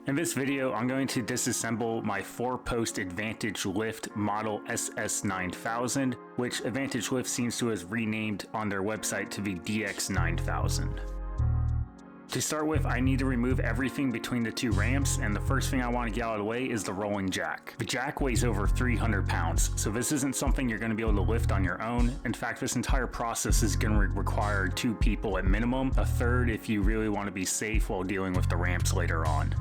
In this video, I'm going to disassemble my 4-post Advantage Lift model SS9000, which Advantage Lift seems to have renamed on their website to be DX9000. To start with, I need to remove everything between the two ramps, and the first thing I want to get out of the way is the rolling jack. The jack weighs over 300 pounds, so this isn't something you're going to be able to lift on your own. In fact, this entire process is going to require 2 people at minimum, a third if you really want to be safe while dealing with the ramps later on.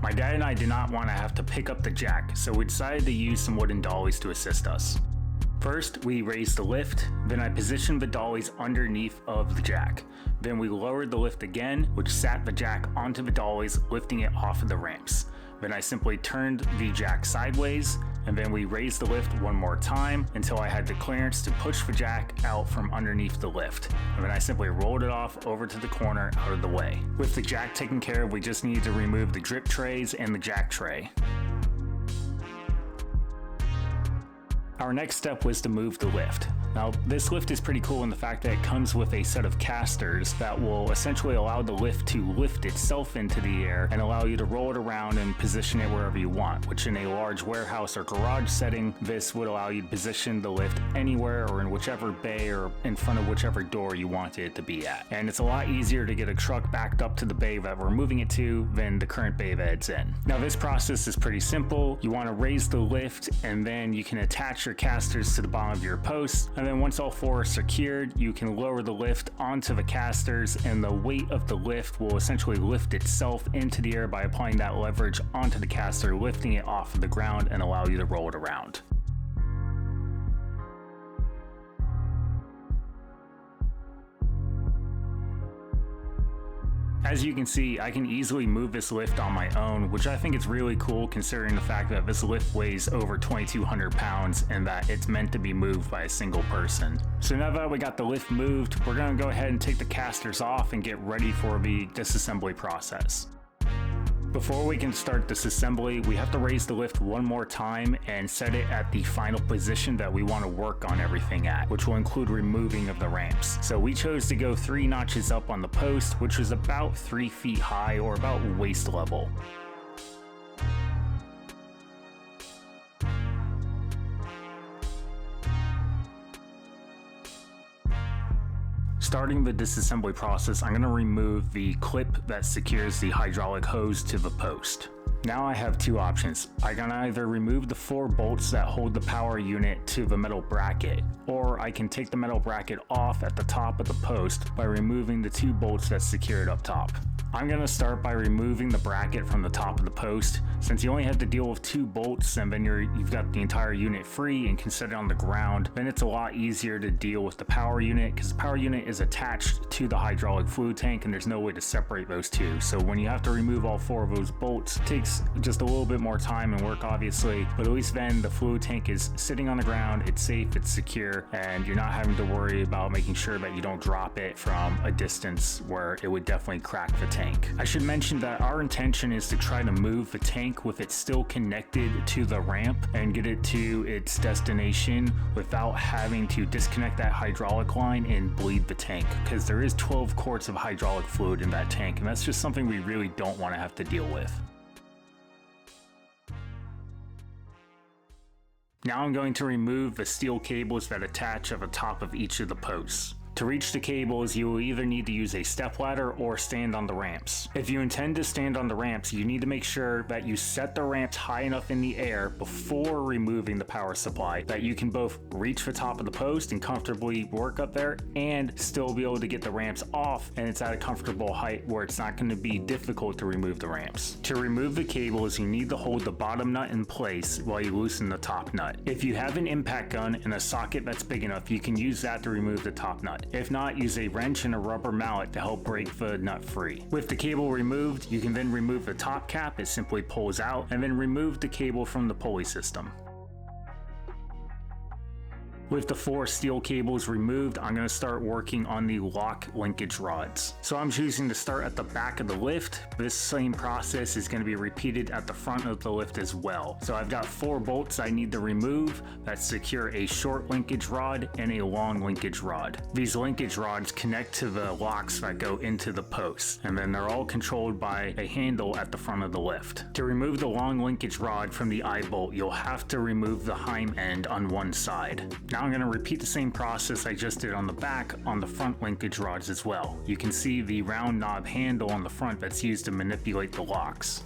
My dad and I did not want to have to pick up the jack, so we decided to use some wooden dollies to assist us. First, we raised the lift, then I positioned the dollies underneath of the jack. Then we lowered the lift again, which sat the jack onto the dollies, lifting it off of the ramps. Then I simply turned the jack sideways, and then we raised the lift one more time until I had the clearance to push the jack out from underneath the lift. And then I simply rolled it off over to the corner out of the way. With the jack taken care of, we just needed to remove the drip trays and the jack tray. Our next step was to move the lift. Now, this lift is pretty cool in the fact that it comes with a set of casters that will essentially allow the lift to lift itself into the air and allow you to roll it around and position it wherever you want, which in a large warehouse or garage setting, this would allow you to position the lift anywhere or in whichever bay or in front of whichever door you wanted it to be at. And it's a lot easier to get a truck backed up to the bay that we're moving it to than the current bay that it's in. Now, this process is pretty simple. You want to raise the lift, and then you can attach your casters to the bottom of your posts. And then once all 4 are secured, you can lower the lift onto the casters, and the weight of the lift will essentially lift itself into the air by applying that leverage onto the caster, lifting it off of the ground and allow you to roll it around. As you can see, I can easily move this lift on my own, which I think is really cool considering the fact that this lift weighs over 2,200 pounds and that it's meant to be moved by a single person. So now that we got the lift moved, we're going to go ahead and take the casters off and get ready for the disassembly process. Before we can start disassembly, we have to raise the lift one more time and set it at the final position that we want to work on everything at, which will include removing of the ramps. So we chose to go 3 notches up on the post, which was about 3 feet high or about waist level. Starting the disassembly process, I'm going to remove the clip that secures the hydraulic hose to the post. Now I have 2 options. I can either remove the 4 bolts that hold the power unit to the metal bracket, or I can take the metal bracket off at the top of the post by removing the 2 bolts that secure it up top. I'm going to start by removing the bracket from the top of the post. Since you only have to deal with 2 bolts and then you've got the entire unit free and can set it on the ground, then it's a lot easier to deal with the power unit because the power unit is attached to the hydraulic fluid tank and there's no way to separate those 2. So when you have to remove all 4 of those bolts, it takes just a little bit more time and work obviously, but at least then the fluid tank is sitting on the ground, it's safe, it's secure, and you're not having to worry about making sure that you don't drop it from a distance where it would definitely crack the tank. I should mention that our intention is to try to move the tank with it still connected to the ramp and get it to its destination without having to disconnect that hydraulic line and bleed the tank, because there is 12 quarts of hydraulic fluid in that tank, and that's just something we really don't want to have to deal with. Now I'm going to remove the steel cables that attach at the top of each of the posts. To reach the cables, you will either need to use a stepladder or stand on the ramps. If you intend to stand on the ramps, you need to make sure that you set the ramps high enough in the air before removing the power supply that you can both reach the top of the post and comfortably work up there and still be able to get the ramps off, and it's at a comfortable height where it's not going to be difficult to remove the ramps. To remove the cables, you need to hold the bottom nut in place while you loosen the top nut. If you have an impact gun and a socket that's big enough, you can use that to remove the top nut. If not, use a wrench and a rubber mallet to help break the nut free. With the cable removed, you can then remove the top cap. It simply pulls out, and then remove the cable from the pulley system. With the 4 steel cables removed, I'm going to start working on the lock linkage rods. So I'm choosing to start at the back of the lift. This same process is going to be repeated at the front of the lift as well. So I've got 4 bolts I need to remove that secure a short linkage rod and a long linkage rod. These linkage rods connect to the locks that go into the posts, and then they're all controlled by a handle at the front of the lift. To remove the long linkage rod from the eye bolt, you'll have to remove the heim end on one side. Now I'm going to repeat the same process I just did on the back on the front linkage rods as well. You can see the round knob handle on the front that's used to manipulate the locks.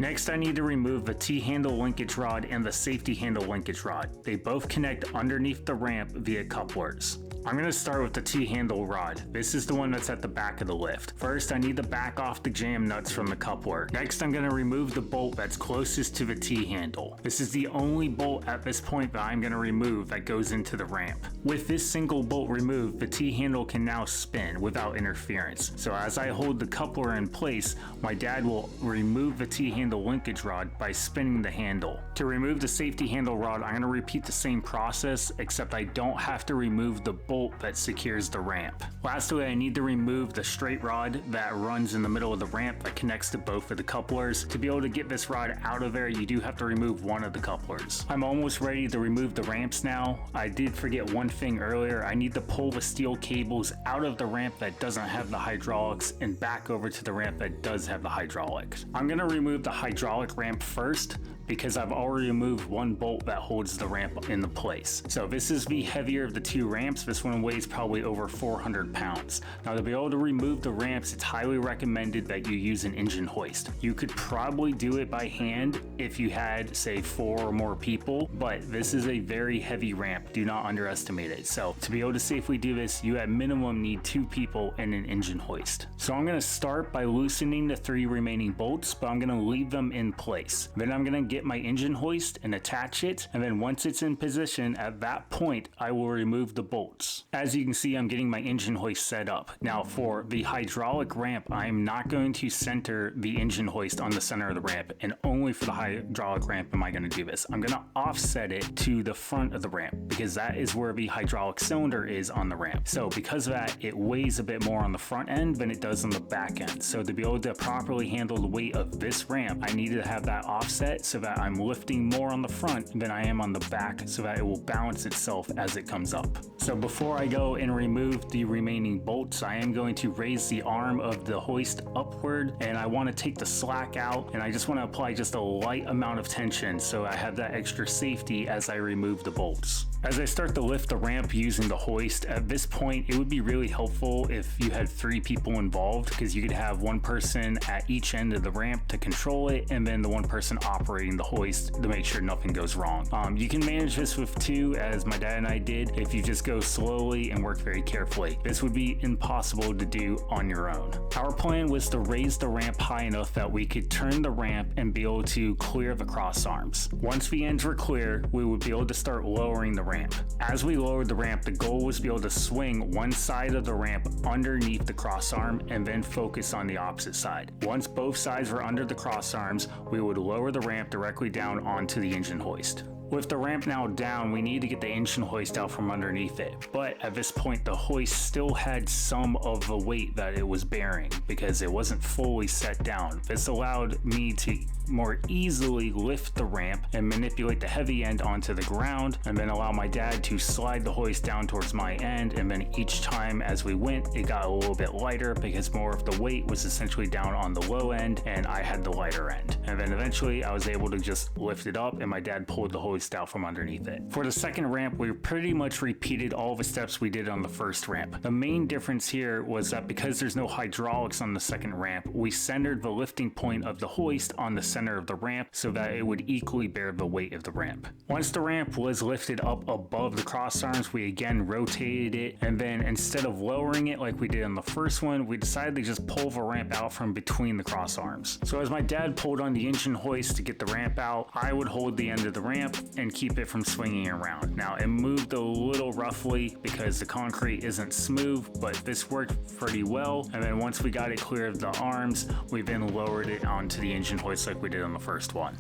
Next, I need to remove the T-handle linkage rod and the safety handle linkage rod. They both connect underneath the ramp via couplers. I'm going to start with the T-handle rod. This is the one that's at the back of the lift. First, I need to back off the jam nuts from the coupler. Next, I'm going to remove the bolt that's closest to the T-handle. This is the only bolt at this point that I'm going to remove that goes into the ramp. With this single bolt removed, the T-handle can now spin without interference. So as I hold the coupler in place, my dad will remove the T-handle linkage rod by spinning the handle. To remove the safety handle rod, I'm going to repeat the same process, except I don't have to remove the bolt that secures the ramp. Lastly, I need to remove the straight rod that runs in the middle of the ramp that connects to both of the couplers. To be able to get this rod out of there, you do have to remove one of the couplers. I'm almost ready to remove the ramps now. I did forget one thing earlier. I need to pull the steel cables out of the ramp that doesn't have the hydraulics and back over to the ramp that does have the hydraulics. I'm going to remove the hydraulic ramp first, because I've already removed one bolt that holds the ramp into place. So this is the heavier of the 2 ramps. This one weighs probably over 400 pounds. Now, to be able to remove the ramps, it's highly recommended that you use an engine hoist. You could probably do it by hand if you had, say, 4 or more people, but this is a very heavy ramp. Do not underestimate it. So to be able to safely do this, you at minimum need 2 people and an engine hoist. So I'm going to start by loosening the 3 remaining bolts, but I'm going to leave them in place. Then I'm going to get my engine hoist and attach it, and then once it's in position, at that point I will remove the bolts. As you can see, I'm getting my engine hoist set up. Now for the hydraulic ramp, I'm not going to center the engine hoist on the center of the ramp, and only for the hydraulic ramp am I going to do this. I'm going to offset it to the front of the ramp, because that is where the hydraulic cylinder is on the ramp. So because of that, it weighs a bit more on the front end than it does on the back end. So to be able to properly handle the weight of this ramp, I need to have that offset so that I'm lifting more on the front than I am on the back, so that it will balance itself as it comes up. So before I go and remove the remaining bolts, I am going to raise the arm of the hoist upward, and I want to take the slack out, and I just want to apply just a light amount of tension so I have that extra safety as I remove the bolts. As I start to lift the ramp using the hoist, at this point it would be really helpful if you had 3 people involved, because you could have one person at each end of the ramp to control it, and then the one person operating the hoist to make sure nothing goes wrong. You can manage this with 2, as my dad and I did, if you just go slowly and work very carefully. This would be impossible to do on your own. Our plan was to raise the ramp high enough that we could turn the ramp and be able to clear the cross arms. Once the ends were clear, we would be able to start lowering the ramp. As we lowered the ramp, the goal was to be able to swing one side of the ramp underneath the cross arm and then focus on the opposite side. Once both sides were under the cross arms, we would lower the ramp directly down onto the engine hoist. With the ramp now down, we need to get the engine hoist out from underneath it. But at this point, the hoist still had some of the weight that it was bearing because it wasn't fully set down. This allowed me to more easily lift the ramp and manipulate the heavy end onto the ground, and then allow my dad to slide the hoist down towards my end, and then each time as we went, it got a little bit lighter because more of the weight was essentially down on the low end and I had the lighter end. And then eventually I was able to just lift it up and my dad pulled the hoist out from underneath it. For the second ramp, we pretty much repeated all the steps we did on the first ramp. The main difference here was that because there's no hydraulics on the second ramp, we centered the lifting point of the hoist on the center center of the ramp so that it would equally bear the weight of the ramp. Once the ramp was lifted up above the cross arms, we again rotated it, and then instead of lowering it like we did on the first one, we decided to just pull the ramp out from between the cross arms. So as my dad pulled on the engine hoist to get the ramp out, I would hold the end of the ramp and keep it from swinging around. Now it moved a little roughly because the concrete isn't smooth, but this worked pretty well. And then once we got it clear of the arms, we then lowered it onto the engine hoist like we did on the first one.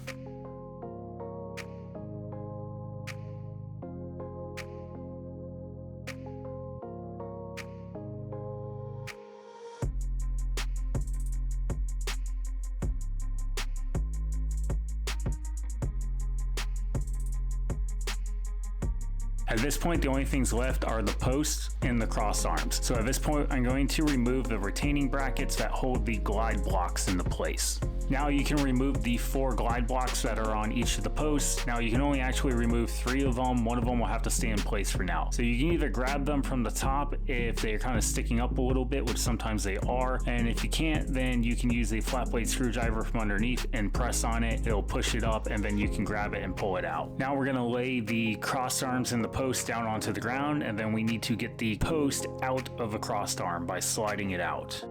At this point, the only things left are the posts and the cross arms. So at this point, I'm going to remove the retaining brackets that hold the glide blocks into place. Now you can remove the 4 glide blocks that are on each of the posts. Now you can only actually remove 3 of them. One of them will have to stay in place for now. So you can either grab them from the top if they're kind of sticking up a little bit, which sometimes they are. And if you can't, then you can use a flat blade screwdriver from underneath and press on it. It'll push it up and then you can grab it and pull it out. Now we're gonna lay the cross arms and the post down onto the ground, and then we need to get the post out of the crossed arm by sliding it out.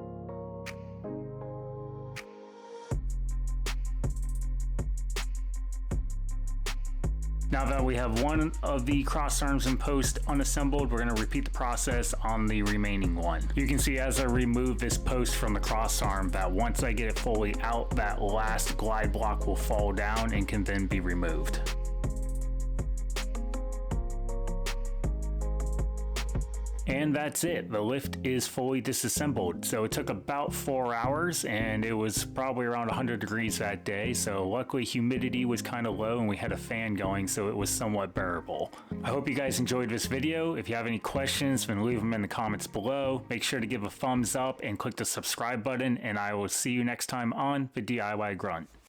Now that we have one of the cross arms and post unassembled, we're going to repeat the process on the remaining one. You can see as I remove this post from the cross arm that once I get it fully out, that last glide block will fall down and can then be removed. And that's it. The lift is fully disassembled. So it took about 4 hours and it was probably around 100 degrees that day. So luckily humidity was kind of low and we had a fan going, so it was somewhat bearable. I hope you guys enjoyed this video. If you have any questions, then leave them in the comments below. Make sure to give a thumbs up and click the subscribe button, and I will see you next time on the DIY Grunt.